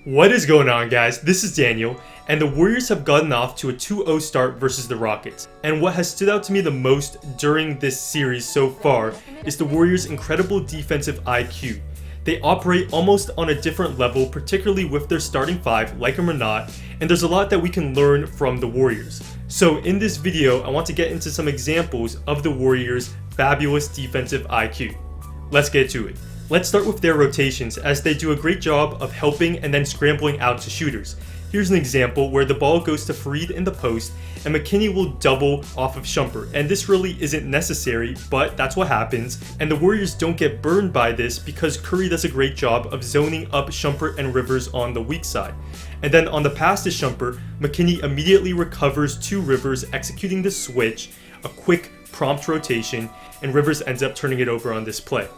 What is going on, guys? This is Daniel, and the Warriors have gotten off to a 2-0 start versus the Rockets. And what has stood out to me the most during this series so far is the Warriors' incredible defensive IQ. They operate almost on a different level, particularly with their starting five, like them or not, and there's a lot that we can learn from the Warriors. So in this video, I want to get into some examples of the Warriors' fabulous defensive IQ. Let's get to it. Let's start with their rotations, as they do a great job of helping and then scrambling out to shooters. Here's an example where the ball goes to Faried in the post, and McKinney will double off of Shumpert. And this really isn't necessary, but that's what happens. And the Warriors don't get burned by this because Curry does a great job of zoning up Shumpert and Rivers on the weak side. And then on the pass to Shumpert, McKinney immediately recovers to Rivers, executing the switch, a quick, prompt rotation, and Rivers ends up turning it over on this play.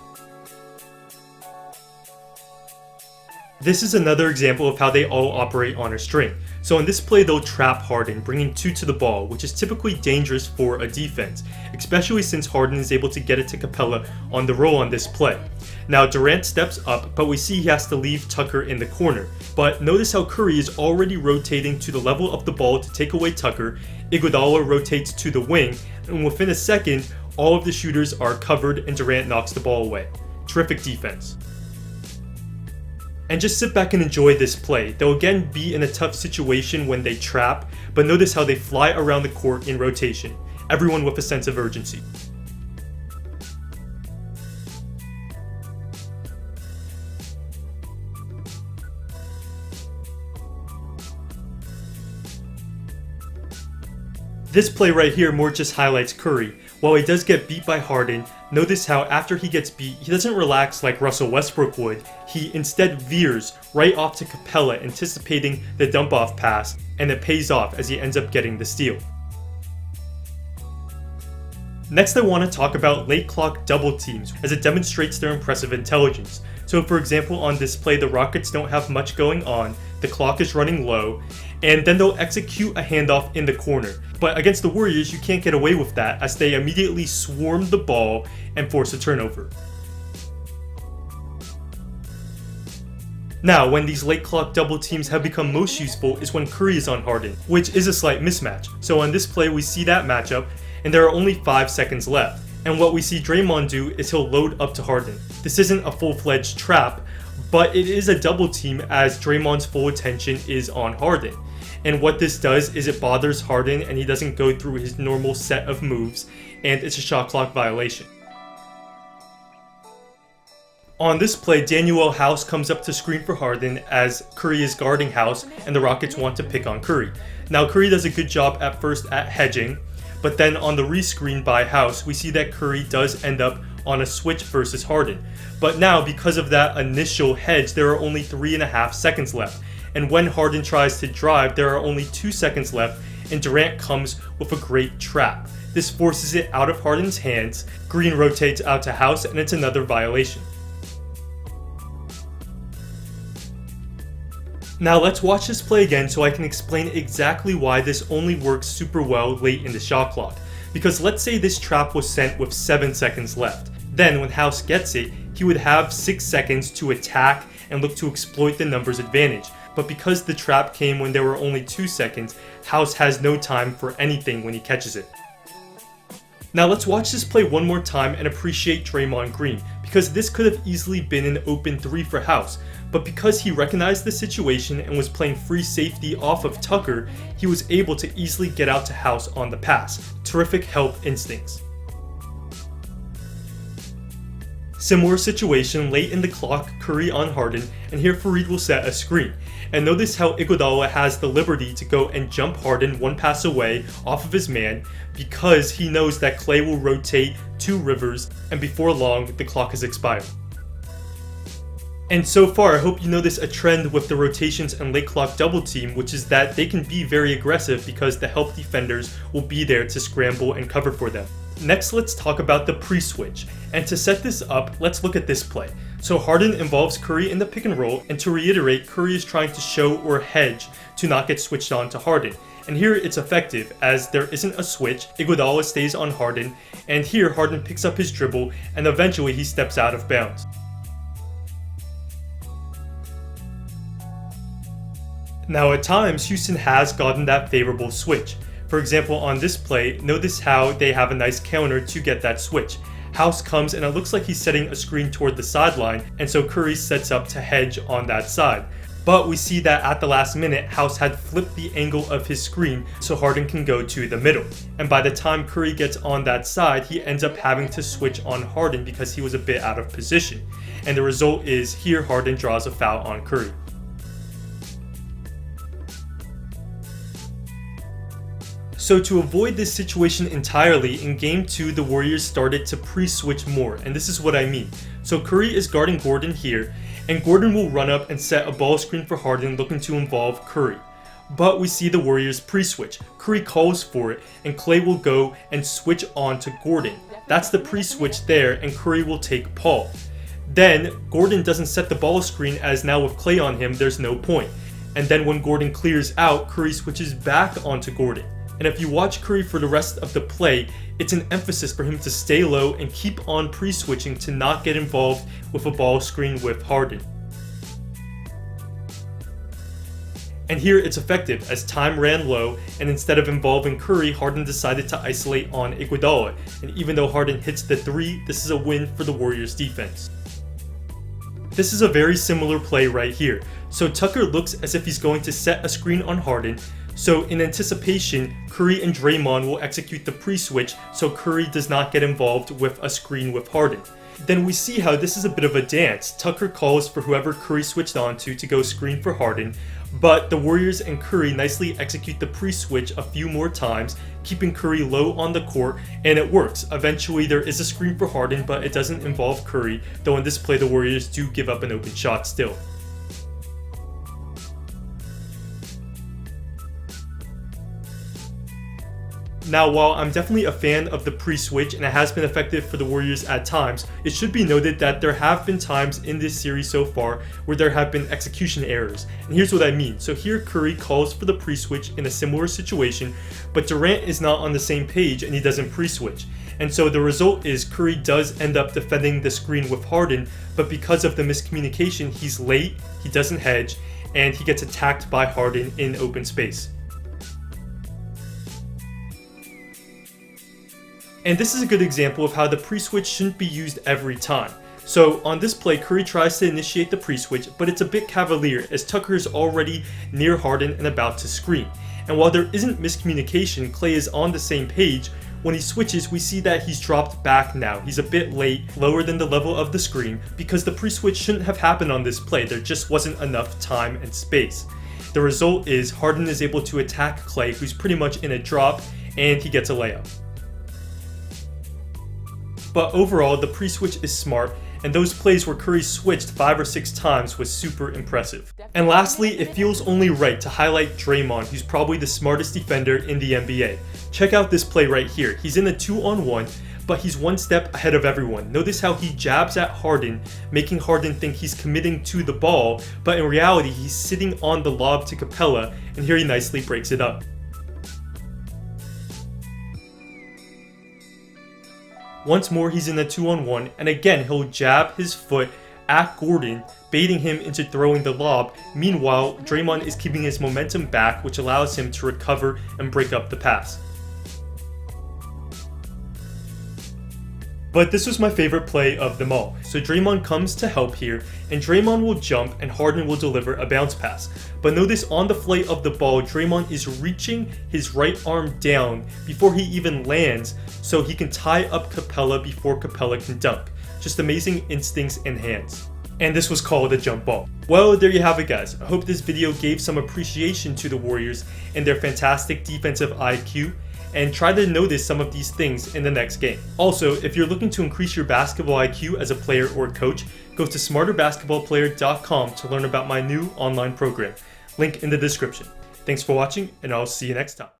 This is another example of how they all operate on a string. So in this play, they'll trap Harden, bringing two to the ball, which is typically dangerous for a defense, especially since Harden is able to get it to Capella on the roll on this play. Now Durant steps up, but we see he has to leave Tucker in the corner. But notice how Curry is already rotating to the level of the ball to take away Tucker. Iguodala rotates to the wing, and within a second, all of the shooters are covered and Durant knocks the ball away. Terrific defense. And just sit back and enjoy this play. They'll again be in a tough situation when they trap, but notice how they fly around the court in rotation, everyone with a sense of urgency. This play right here more just highlights Curry. While he does get beat by Harden, notice how after he gets beat, he doesn't relax like Russell Westbrook would. He instead veers right off to Capella, anticipating the dump-off pass, and it pays off as he ends up getting the steal. Next, I want to talk about late clock double teams, as it demonstrates their impressive intelligence. So for example, on this play, the Rockets don't have much going on, the clock is running low, and then they'll execute a handoff in the corner. But against the Warriors, you can't get away with that, as they immediately swarm the ball and force a turnover. Now, when these late clock double teams have become most useful is when Curry is on Harden, which is a slight mismatch. So on this play, we see that matchup, and there are only 5 seconds left. And what we see Draymond do is he'll load up to Harden. This isn't a full-fledged trap, but it is a double team as Draymond's full attention is on Harden. And what this does is it bothers Harden and he doesn't go through his normal set of moves, and it's a shot clock violation. On this play, Danuel House comes up to screen for Harden as Curry is guarding House and the Rockets want to pick on Curry. Now Curry does a good job at first at hedging, but then on the rescreen by House, we see that Curry does end up on a switch versus Harden. But now, because of that initial hedge, there are only 3.5 seconds left. And when Harden tries to drive, there are only 2 seconds left, and Durant comes with a great trap. This forces it out of Harden's hands, Green rotates out to House, and it's another violation. Now let's watch this play again so I can explain exactly why this only works super well late in the shot clock. Because let's say this trap was sent with 7 seconds left. Then when House gets it, he would have 6 seconds to attack and look to exploit the numbers advantage. But because the trap came when there were only 2 seconds, House has no time for anything when he catches it. Now let's watch this play one more time and appreciate Draymond Green, because this could have easily been an open 3 for House, but because he recognized the situation and was playing free safety off of Tucker, he was able to easily get out to House on the pass. Terrific help instincts. Similar situation late in the clock, Curry on Harden, and here Faried will set a screen. And notice how Iguodala has the liberty to go and jump Harden one pass away off of his man because he knows that Klay will rotate to Rivers, and before long, the clock has expired. And so far, I hope you notice a trend with the rotations and late clock double team, which is that they can be very aggressive because the help defenders will be there to scramble and cover for them. Next, let's talk about the pre-switch. And to set this up, let's look at this play. So Harden involves Curry in the pick and roll, and to reiterate, Curry is trying to show or hedge to not get switched on to Harden. And here it's effective as there isn't a switch, Iguodala stays on Harden, and here Harden picks up his dribble and eventually he steps out of bounds. Now at times, Houston has gotten that favorable switch. For example, on this play, notice how they have a nice counter to get that switch. House comes and it looks like he's setting a screen toward the sideline, and so Curry sets up to hedge on that side. But we see that at the last minute, House had flipped the angle of his screen so Harden can go to the middle. And by the time Curry gets on that side, he ends up having to switch on Harden because he was a bit out of position. And the result is here Harden draws a foul on Curry. So to avoid this situation entirely, in Game 2, the Warriors started to pre-switch more, and this is what I mean. So Curry is guarding Gordon here, and Gordon will run up and set a ball screen for Harden looking to involve Curry. But we see the Warriors pre-switch. Curry calls for it, and Klay will go and switch on to Gordon. That's the pre-switch there, and Curry will take Paul. Then, Gordon doesn't set the ball screen as now with Klay on him, there's no point. And then when Gordon clears out, Curry switches back onto Gordon. And if you watch Curry for the rest of the play, it's an emphasis for him to stay low and keep on pre-switching to not get involved with a ball screen with Harden. And here it's effective as time ran low, and instead of involving Curry, Harden decided to isolate on Iguodala. And even though Harden hits the three, this is a win for the Warriors defense. This is a very similar play right here. So Tucker looks as if he's going to set a screen on Harden. So in anticipation, Curry and Draymond will execute the pre-switch so Curry does not get involved with a screen with Harden. Then we see how this is a bit of a dance. Tucker calls for whoever Curry switched onto to go screen for Harden, but the Warriors and Curry nicely execute the pre-switch a few more times, keeping Curry low on the court, and it works. Eventually there is a screen for Harden, but it doesn't involve Curry, though in this play the Warriors do give up an open shot still. Now, while I'm definitely a fan of the pre-switch and it has been effective for the Warriors at times, it should be noted that there have been times in this series so far where there have been execution errors. And here's what I mean. So here Curry calls for the pre-switch in a similar situation, but Durant is not on the same page and he doesn't pre-switch. And so the result is Curry does end up defending the screen with Harden, but because of the miscommunication, he's late, he doesn't hedge, and he gets attacked by Harden in open space. And this is a good example of how the pre-switch shouldn't be used every time. So on this play, Curry tries to initiate the pre-switch, but it's a bit cavalier as Tucker is already near Harden and about to screen. And while there isn't miscommunication, Klay is on the same page. When he switches, we see that he's dropped back now. He's a bit late, lower than the level of the screen, because the pre-switch shouldn't have happened on this play. There just wasn't enough time and space. The result is Harden is able to attack Klay, who's pretty much in a drop, and he gets a layup. But overall, the pre-switch is smart, and those plays where Curry switched 5 or 6 times was super impressive. And lastly, it feels only right to highlight Draymond, who's probably the smartest defender in the NBA. Check out this play right here. He's in a 2-on-1, but he's one step ahead of everyone. Notice how he jabs at Harden, making Harden think he's committing to the ball, but in reality, he's sitting on the lob to Capella, and here he nicely breaks it up. Once more, he's in a 2-on-1, and again, he'll jab his foot at Gordon, baiting him into throwing the lob. Meanwhile, Draymond is keeping his momentum back, which allows him to recover and break up the pass. But this was my favorite play of them all. So Draymond comes to help here, and Draymond will jump and Harden will deliver a bounce pass. But notice on the flight of the ball, Draymond is reaching his right arm down before he even lands so he can tie up Capella before Capella can dunk. Just amazing instincts and hands. And this was called a jump ball. Well, there you have it, guys. I hope this video gave some appreciation to the Warriors and their fantastic defensive IQ, and try to notice some of these things in the next game. Also, if you're looking to increase your basketball IQ as a player or coach, go to smarterbasketballplayer.com to learn about my new online program. Link in the description. Thanks for watching, and I'll see you next time.